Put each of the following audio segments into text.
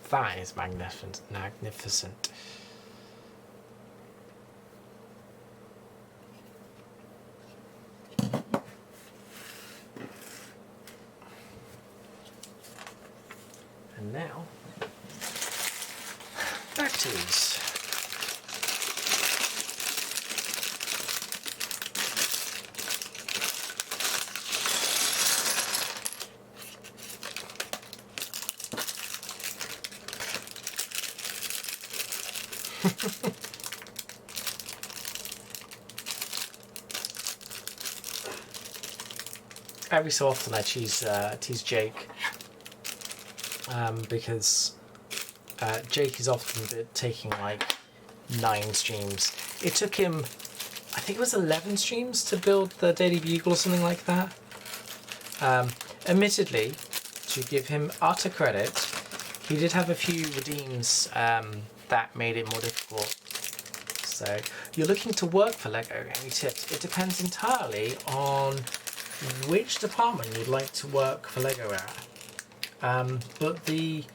That is magnificent. Magnificent. And now, back to these. Every so often I tease Jake because Jake is often taking like 9 streams. It took him, I think it was 11 streams to build the Daily Bugle or something like that. Admittedly, to give him utter credit, he did have a few redeems that made it more difficult. So you're looking to work for Lego, any tips? It depends entirely on which department you'd like to work for Lego at. But a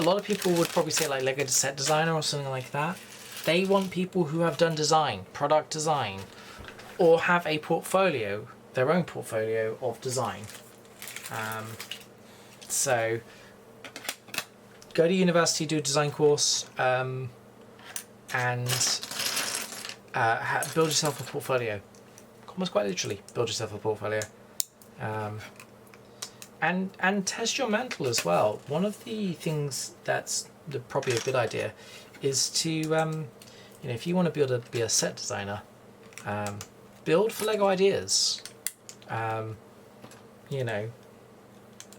lot of people would probably say like Lego set designer or something like that. They want people who have done design, product design, or have a portfolio, their own portfolio of design. So go to university, do a design course, and build yourself a portfolio. Almost quite literally, build yourself a portfolio. And test your mantle as well. One of the things that's probably a good idea is to, if you want to be a set designer, build for Lego Ideas.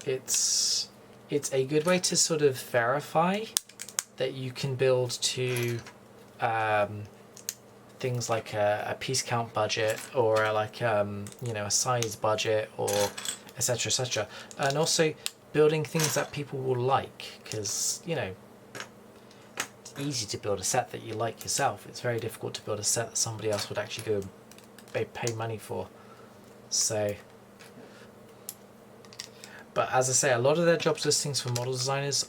It's a good way to sort of verify that you can build to things like a piece count budget or a size budget or etc, etc, and also building things that people will like, because it's easy to build a set that you like yourself. It's very difficult to build a set that somebody else would actually go pay money for. So, but as I say, a lot of their jobs listings for model designers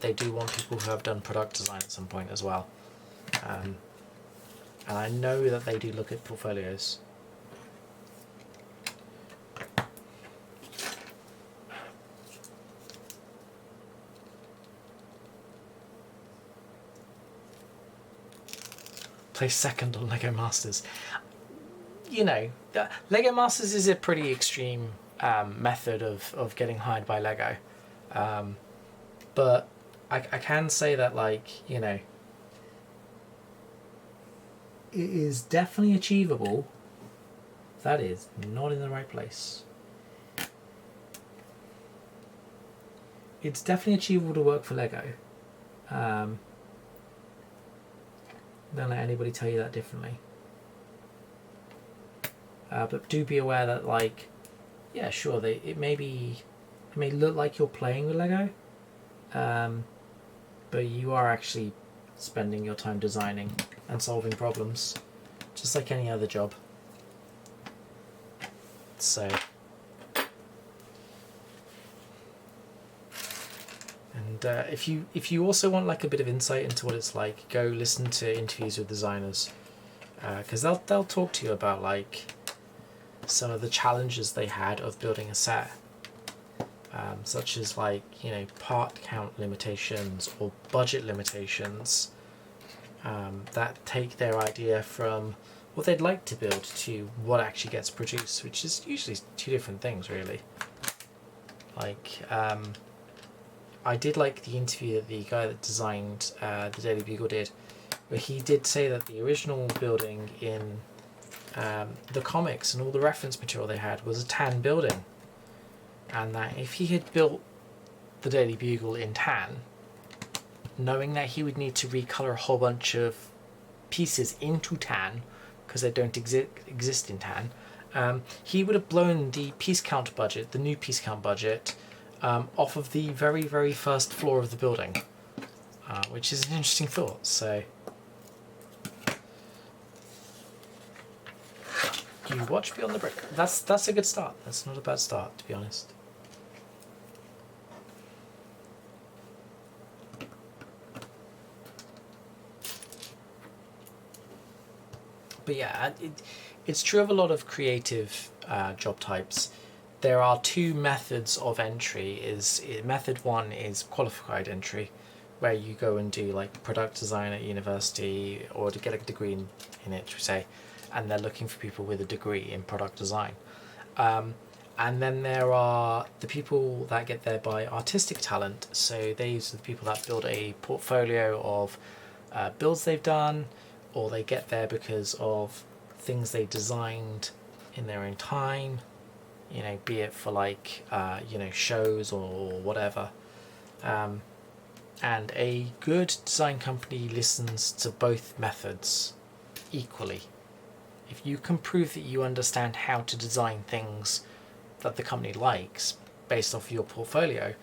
they do want people who have done product design at some point as well. And I know that they do look at portfolios. Place second on Lego Masters. Lego Masters is a pretty extreme method of getting hired by Lego. But I can say that, it is definitely achievable. That is not in the right place. It's definitely achievable to work for Lego. Don't let anybody tell you that differently. But do be aware that, yeah, sure, it may look like you're playing with Lego, but you are actually spending your time designing and solving problems, just like any other job. So, and if you also want a bit of insight into what it's like, go listen to interviews with designers, because they'll talk to you about some of the challenges they had of building a set, such as part count limitations or budget limitations that take their idea from what they'd like to build to what actually gets produced, which is usually 2 different things, really. I did like the interview that the guy that designed the Daily Bugle did, where he did say that the original building in the comics and all the reference material they had was a tan building, and that if he had built the Daily Bugle in tan, knowing that he would need to recolor a whole bunch of pieces into tan because they don't exist in tan, he would have blown the piece count budget, the new piece count budget, off of the very, very first floor of the building, which is an interesting thought. So you watch Beyond the Brick. That's a good start. That's not a bad start, to be honest. But yeah, it's true of a lot of creative job types. There are two methods of entry. Method one is qualified entry, where you go and do like product design at university or to get a degree in it, we say, and they're looking for people with a degree in product design. And then there are the people that get there by artistic talent. So these are the people that build a portfolio of builds they've done, or they get there because of things they designed in their own time, you know, be it for like, shows or whatever. And a good design company listens to both methods equally. If you can prove that you understand how to design things that the company likes based off your portfolio,